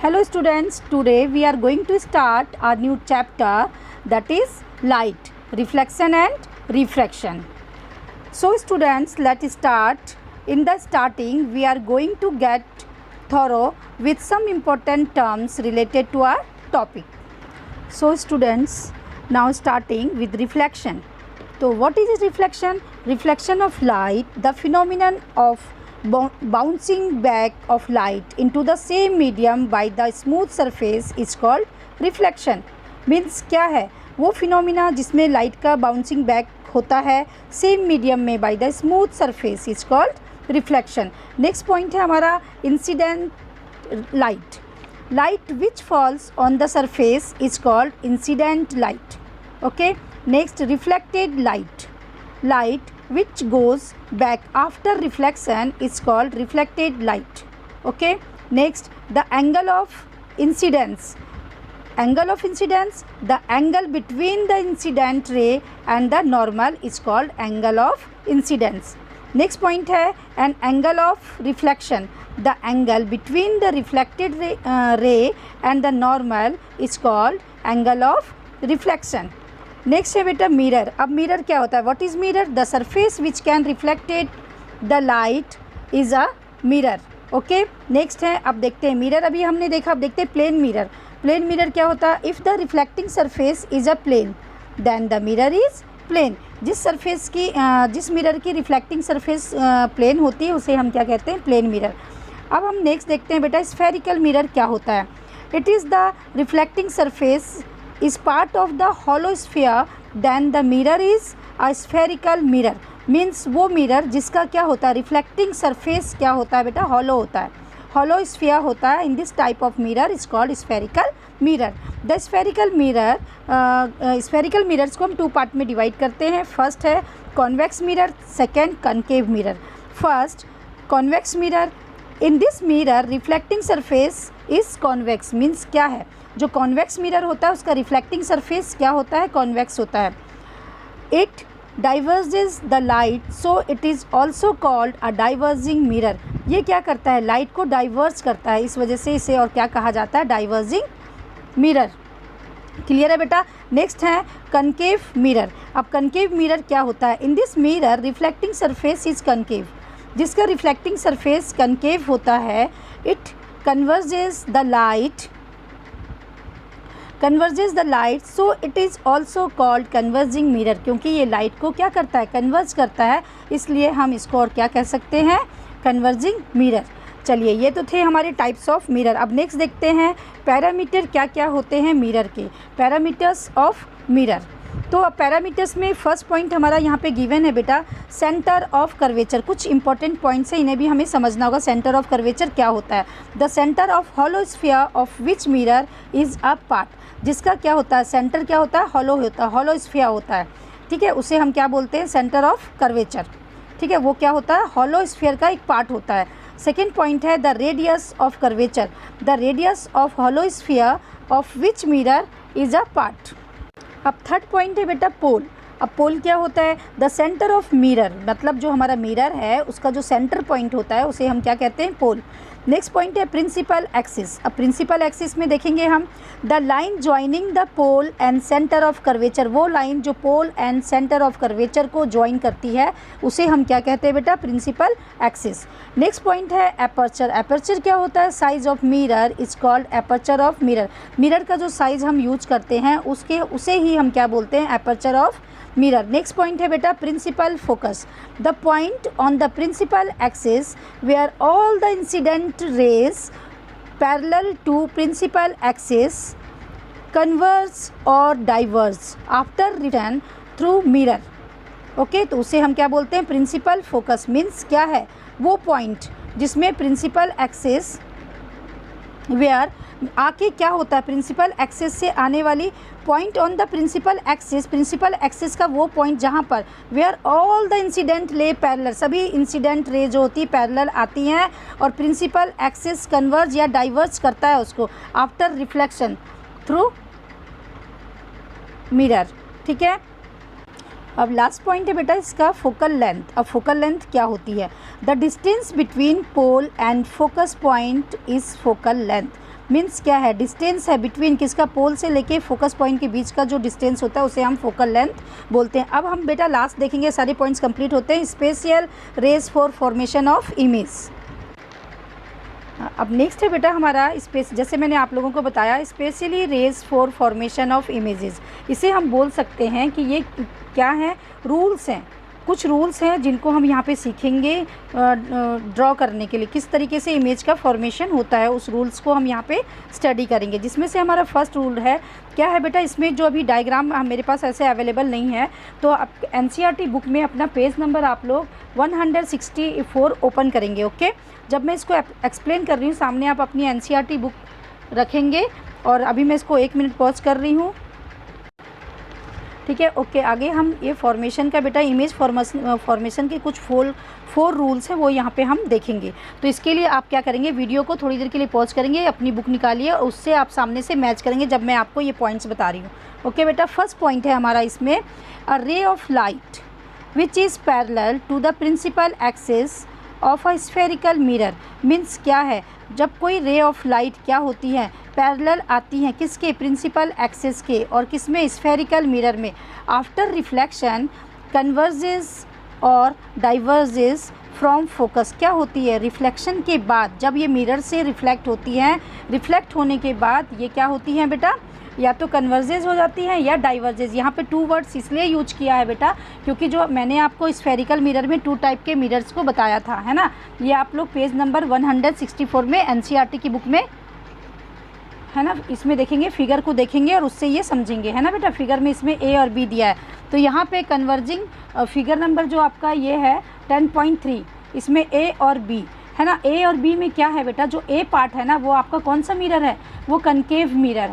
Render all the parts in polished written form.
Hello students, today we are going to start our new chapter, that is light, reflection and refraction. So students, let's start. In the starting we are going to get thorough with some important terms related to our topic. So students, now starting with reflection. So what is reflection? Reflection of light, the phenomenon of bouncing back of light into the same medium by the smooth surface is called reflection. Means क्या है वो phenomena जिसमें light का bouncing back होता है same medium में by the smooth surface is called reflection. Next point है हमारा incident light. Light which falls on the surface is called incident light. Okay. Next reflected light. Light which goes back after reflection is called reflected light. Okay. Next, the angle of incidence. Angle of incidence, the angle between the incident ray and the normal is called angle of incidence. Next point है an angle of reflection. The angle between the reflected ray and the normal is called angle of reflection. Next है बेटा mirror. अब mirror क्या होता है? What is mirror? The surface which can reflected the light is a mirror. Okay. Next है, अब देखते हैं मिरर. अभी हमने देखा, अब देखते हैं प्लेन मिरर. प्लेन मिरर क्या होता है? If the reflecting surface is a plane then the mirror is plane. जिस मिरर की रिफ्लेक्टिंग सरफेस प्लेन होती है उसे हम क्या कहते हैं? Plane mirror. अब हम नेक्स्ट देखते हैं बेटा स्फेरिकल मिरर क्या होता है. It is the reflecting surface is part of the hollow sphere, then the mirror is a spherical mirror. Means वो मिरर जिसका क्या होता है? रिफ्लेक्टिंग सरफेस क्या होता है बेटा? हॉलो होता है, हॉलो स्फीयर होता है. In this type of mirror is called spherical mirror. The spherical mirror, spherical mirrors को हम टू पार्ट में डिवाइड करते हैं. फर्स्ट है convex mirror, second concave mirror. First convex mirror. In this mirror reflecting surface is convex. Means क्या है? जो convex mirror होता है उसका रिफ्लेक्टिंग सरफेस क्या होता है? कॉन्वेक्स होता है. It diverges the light, so it is also called a diverging mirror. ये क्या करता है? लाइट को डाइवर्ज करता है, इस वजह से इसे और क्या कहा जाता है? Diverging mirror. क्लियर है बेटा? नेक्स्ट है कनकेव मिरर. अब कनकेव मिरर क्या होता है? In this mirror reflecting surface is concave. जिसका रिफ्लेक्टिंग सरफेस कनकेव होता है, it converges the light, converges the light, so it is also called converging mirror. क्योंकि ये लाइट को क्या करता है? कन्वर्ज करता है, इसलिए हम इसको और क्या कह सकते हैं? Converging mirror. चलिए, ये तो थे हमारे टाइप्स ऑफ मिरर. अब नेक्स्ट देखते हैं पैरामीटर क्या क्या होते हैं मिरर के. Parameters of mirror. तो अब पैरामीटर्स में फर्स्ट पॉइंट हमारा यहाँ पे गिवन है बेटा सेंटर ऑफ कर्वेचर. कुछ इंपॉर्टेंट पॉइंट्स हैं, इन्हें भी हमें समझना होगा. सेंटर ऑफ कर्वेचर क्या होता है? The centre of hollow sphere of which mirror is a part. जिसका क्या होता है? सेंटर क्या होता है? हॉलो होता है, हॉलो स्फीयर होता है. ठीक है, उसे हम क्या बोलते हैं? Centre of curvature. ठीक है, वो क्या होता है? हॉलो स्फीयर का एक पार्ट होता है. सेकेंड पॉइंट है the radius of curvature. The radius of hollow sphere of which mirror is a part. अब थर्ड पॉइंट है बेटा पोल. अब पोल क्या होता है? द सेंटर ऑफ मिरर, मतलब जो हमारा मिरर है उसका जो सेंटर पॉइंट होता है उसे हम क्या कहते हैं? पोल. नेक्स्ट पॉइंट है प्रिंसिपल एक्सिस. अब प्रिंसिपल एक्सिस में देखेंगे हम the line joining the pole and centre of curvature. वो लाइन जो pole and centre of curvature को ज्वाइन करती है उसे हम क्या कहते हैं बेटा? Principal axis. नेक्स्ट पॉइंट है एपर्चर. एपर्चर क्या होता है? Size of mirror is called aperture of mirror. Mirror का जो साइज हम यूज करते हैं उसे ही हम क्या बोलते हैं? Aperture of mirror. Next point है बेटा principal focus. The point on the principal axis where all the incident rays parallel to principal axis converge और diverge after return through mirror. Okay, तो उसे हम क्या बोलते हैं? Principal focus. मीन्स क्या है? वो पॉइंट जिसमें प्रिंसिपल एक्सिस वेयर आके क्या होता है? प्रिंसिपल एक्सिस से आने वाली point on the principal axis. Principal axis का वो पॉइंट जहाँ पर where all the incident lie parallel, सभी इंसिडेंट रे जो होती है पैरेलल आती हैं और प्रिंसिपल एक्सिस कन्वर्ज या डाइवर्ज करता है उसको आफ्टर रिफ्लेक्शन थ्रू मिरर. ठीक है. अब लास्ट पॉइंट है बेटा इसका फोकल लेंथ. अब फोकल लेंथ क्या होती है? The distance between pole and focus point is focal length. Means क्या है, डिस्टेंस है बिटवीन किसका, पोल से लेके फोकस पॉइंट के बीच का जो डिस्टेंस होता है उसे हम फोकल लेंथ बोलते हैं। अब हम बेटा लास्ट देखेंगे, सारे पॉइंट्स कंप्लीट होते हैं। Special rays for formation of image. अब नेक्स्ट है बेटा हमारा स्पेस, जैसे मैंने आप लोगों को बताया specially rays for formation of images. इसे हम बोल सकते हैं कि ये क्या है, रूल्स हैं, कुछ रूल्स हैं जिनको हम यहाँ पे सीखेंगे ड्रॉ करने के लिए, किस तरीके से इमेज का फॉर्मेशन होता है, उस रूल्स को हम यहाँ पे स्टडी करेंगे। जिसमें से हमारा फर्स्ट रूल है, क्या है बेटा, इसमें जो अभी डायग्राम मेरे पास ऐसे अवेलेबल नहीं है, तो आप एनसीईआरटी बुक में अपना पेज नंबर आप लोग 164 ओपन करेंगे। ओके, जब मैं इसको एक्सप्लेन कर रही हूँ सामने आप अपनी एनसीईआरटी बुक रखेंगे, और अभी मैं इसको 1 मिनट पॉज कर रही हूँ, ठीक है। ओके, आगे हम ये फॉर्मेशन का बेटा इमेज फॉर्मेशन के कुछ 4 रूल्स हैं वो यहाँ पे हम देखेंगे। तो इसके लिए आप क्या करेंगे, वीडियो को थोड़ी देर के लिए पॉज करेंगे, अपनी बुक निकालिए और उससे आप सामने से मैच करेंगे जब मैं आपको ये पॉइंट्स बता रही हूँ। ओके बेटा, फर्स्ट पॉइंट है हमारा इसमें, a ray of light which is parallel to the principal axis of a spherical mirror. Means क्या है, जब कोई रे ऑफ लाइट क्या होती है, पैरेलल आती हैं किसके, प्रिंसिपल एक्सिस के, और किस में, स्फेरिकल मिरर में। आफ्टर रिफ्लेक्शन कन्वर्जेस और डाइवर्जेस फ्रॉम फोकस। क्या होती है, रिफ्लेक्शन के बाद जब ये मिरर से रिफ्लेक्ट होती हैं, रिफ्लेक्ट होने के बाद ये क्या होती हैं बेटा, या तो कन्वर्जेस हो जाती हैं या डाइवर्जेस। यहाँ पे 2 वर्ड्स इसलिए यूज किया है बेटा क्योंकि जो मैंने आपको स्फेरिकल मिरर में 2 टाइप के मिरर्स को बताया था, है ना। ये आप लोग पेज नंबर 164 में एनसीईआरटी की बुक में, है ना, इसमें देखेंगे, फिगर को देखेंगे और उससे ये समझेंगे, है ना बेटा। फिगर में इसमें ए और बी दिया है, तो यहाँ पे कन्वर्जिंग फिगर नंबर जो आपका ये है 10.3, इसमें ए और बी, है ना। ए और बी में क्या है बेटा, जो ए पार्ट है ना वो आपका कौन सा मिरर है, वो कनकेव मिरर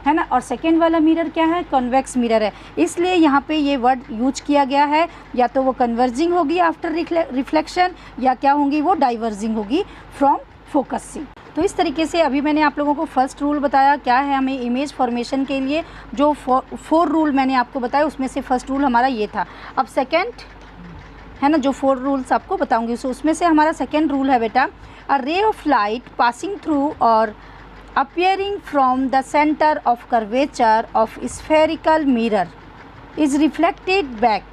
है ना, और सेकेंड वाला मिरर क्या है, कॉन्वेक्स मिरर है। इसलिए यहाँ पे ये वर्ड यूज किया गया है, या तो वो कन्वर्जिंग होगी आफ्टर रिफ्लेक्शन, या क्या होंगी, वो डाइवर्जिंग होगी फ्रॉम फोकस से। तो इस तरीके से अभी मैंने आप लोगों को फर्स्ट रूल बताया, क्या है हमें इमेज फॉर्मेशन के लिए जो 4 रूल मैंने आपको बताया उसमें से फर्स्ट रूल हमारा ये था। अब सेकेंड है ना, जो 4 रूल्स आपको बताऊंगी उसमें से हमारा सेकेंड रूल है बेटा, a ray of light passing through और appearing from the center of curvature of spherical mirror is reflected back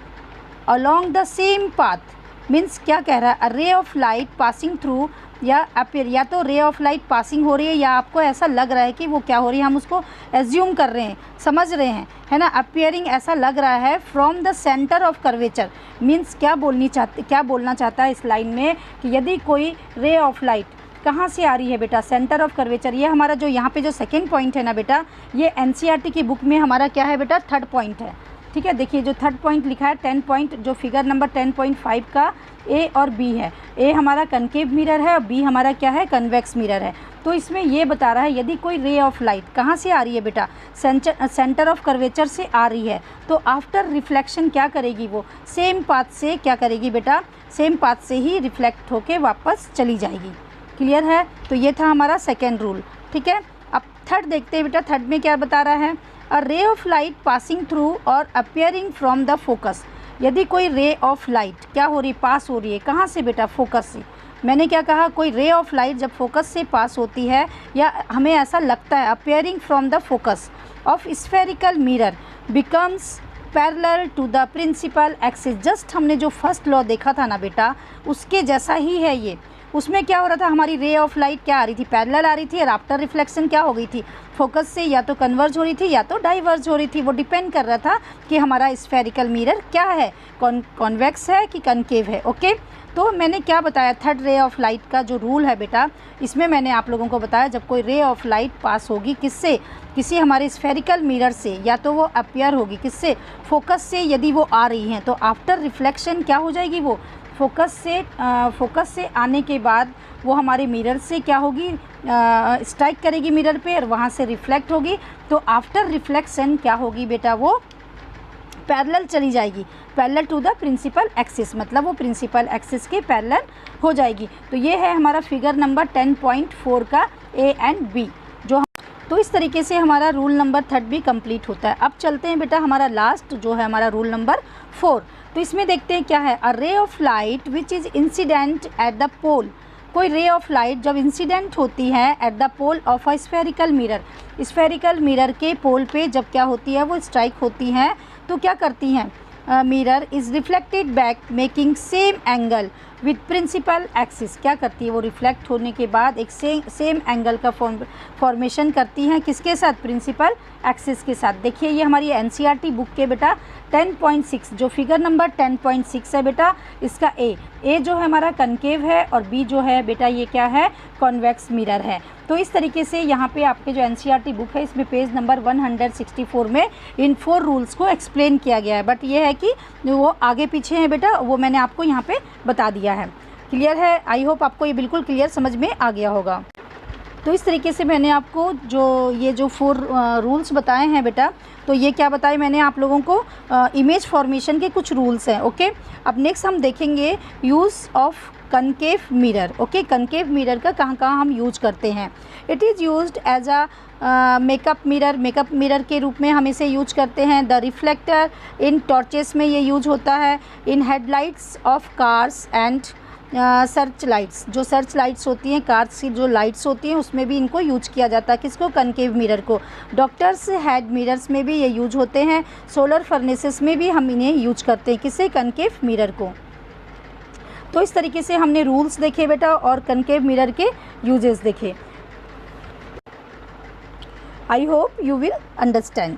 along the same path। Means क्या कह रहा है, a ray of light passing through या appear, या तो रे ऑफ लाइट पासिंग हो रही है या आपको ऐसा लग रहा है कि वो क्या हो रही है, हम उसको एज्यूम कर रहे हैं, समझ रहे हैं, है ना। अपियरिंग ऐसा लग रहा है from the centre of curvature. Means क्या बोलना चाहता है इस लाइन में कि यदि कोई रे ऑफ लाइट कहाँ से आ रही है बेटा, सेंटर ऑफ कर्वेचर। ये हमारा जो यहाँ पे जो सेकेंड पॉइंट है ना बेटा, ये एनसीईआरटी की बुक में हमारा क्या है बेटा, 3rd पॉइंट है, ठीक है। देखिए जो 3rd पॉइंट लिखा है, 10 पॉइंट जो फिगर नंबर 10.5 का ए और बी है। ए हमारा कनकेव मिरर है और बी हमारा क्या है, कन्वेक्स मिरर है। तो इसमें ये बता रहा है यदि कोई रे ऑफ लाइट कहाँ से आ रही है बेटा, सेंटर ऑफ कर्वेचर से आ रही है, तो आफ्टर रिफ्लेक्शन क्या करेगी, वो सेम पाथ से क्या करेगी बेटा, सेम पाथ से ही रिफ्लेक्ट होके वापस चली जाएगी। क्लियर है। तो ये था हमारा सेकेंड रूल, ठीक है। अब 3rd देखते हैं बेटा, 3rd में क्या बता रहा है, a ray of light passing through और अपियरिंग फ्रॉम द फोकस। यदि कोई रे ऑफ लाइट क्या हो रही, पास हो रही है, कहाँ से बेटा, फोकस से। मैंने क्या कहा, कोई रे ऑफ लाइट जब फोकस से पास होती है या हमें ऐसा लगता है, appearing from the focus of spherical mirror becomes parallel to the principal axis. Just हमने जो फर्स्ट लॉ देखा था ना बेटा, उसके जैसा ही है ये। उसमें क्या हो रहा था, हमारी रे ऑफ लाइट क्या आ रही थी, पैरेलल आ रही थी, और आफ्टर रिफ्लेक्शन क्या हो गई थी, फोकस से या तो कन्वर्ज हो रही थी या तो डाइवर्ज हो रही थी। वो डिपेंड कर रहा था कि हमारा स्फेरिकल मिरर क्या है, कॉन्वेक्स है कि कनकेव है। ओके, तो मैंने क्या बताया, 3rd रे ऑफ लाइट का जो रूल है बेटा, इसमें मैंने आप लोगों को बताया जब कोई रे ऑफ लाइट पास होगी किससे, किसी हमारे स्फेरिकल मिरर से, या तो वो अपियर होगी किससे, फोकस से। यदि वो आ रही हैं तो आफ्टर रिफ्लेक्शन क्या हो जाएगी, वो फोकस से आने के बाद वो हमारे मिरर से क्या होगी, स्ट्राइक करेगी मिरर पे और वहाँ से रिफ्लेक्ट होगी। तो आफ्टर रिफ्लेक्शन क्या होगी बेटा, वो पैरेलल चली जाएगी, parallel to the principal axis, मतलब वो प्रिंसिपल एक्सिस के पैरेलल हो जाएगी। तो ये है हमारा फिगर नंबर 10.4 का ए एंड बी। तो इस तरीके से हमारा रूल नंबर 3rd भी कंप्लीट होता है। अब चलते हैं बेटा हमारा लास्ट जो है हमारा रूल नंबर 4। तो इसमें देखते हैं क्या है, a ray of light which is incident at the pole कोई रे ऑफ लाइट जब इंसिडेंट होती है at the pole of a spherical mirror, spherical mirror के पोल पे जब क्या होती है वो स्ट्राइक होती हैं, तो क्या करती हैं, mirror is reflected back making same angle with principal axis. क्या करती है वो, रिफ्लेक्ट होने के बाद एक सेम एंगल का फॉर्मेशन करती हैं, किसके साथ, प्रिंसिपल एक्सिस के साथ। देखिए ये हमारी एनसीईआरटी बुक के बेटा 10.6 जो फिगर नंबर 10.6 है बेटा, इसका ए जो है हमारा कनकेव है और बी जो है बेटा ये क्या है, कॉन्वेक्स मिरर है। तो इस तरीके से यहाँ पे आपके जो एनसीईआरटी बुक है इसमें पेज नंबर 164 में इन 4 रूल्स को एक्सप्लेन किया गया है, बट ये है कि वो आगे पीछे हैं बेटा, वो मैंने आपको यहाँ पे बता दिया है। क्लियर है, आई होप आपको ये बिल्कुल क्लियर समझ में आ गया होगा। तो इस तरीके से मैंने आपको जो 4 रूल्स बताए हैं बेटा, तो ये क्या बताए मैंने आप लोगों को, इमेज फॉर्मेशन के कुछ रूल्स हैं। ओके, अब नेक्स्ट हम देखेंगे use of concave mirror. Okay, concave mirror का कहाँ कहाँ हम यूज करते हैं। It is used as a makeup mirror के रूप में हम इसे यूज करते हैं। द रिफ्लेक्टर इन टॉर्चेस में ये यूज होता है। In headlights of cars and search lights, जो सर्च लाइट्स होती हैं, कार्स की जो लाइट्स होती हैं उसमें भी इनको यूज किया जाता है। किसको, कनकेव मिरर को। डॉक्टर्स हेड मिरर्स में भी ये यूज होते हैं। सोलर फर्नेसेस में भी हम इन्हें यूज करते हैं, किससे, कनकेव मिरर को। तो इस तरीके से हमने रूल्स देखे बेटा और कनकेव मिरर के यूजेस देखे। I hope you will understand.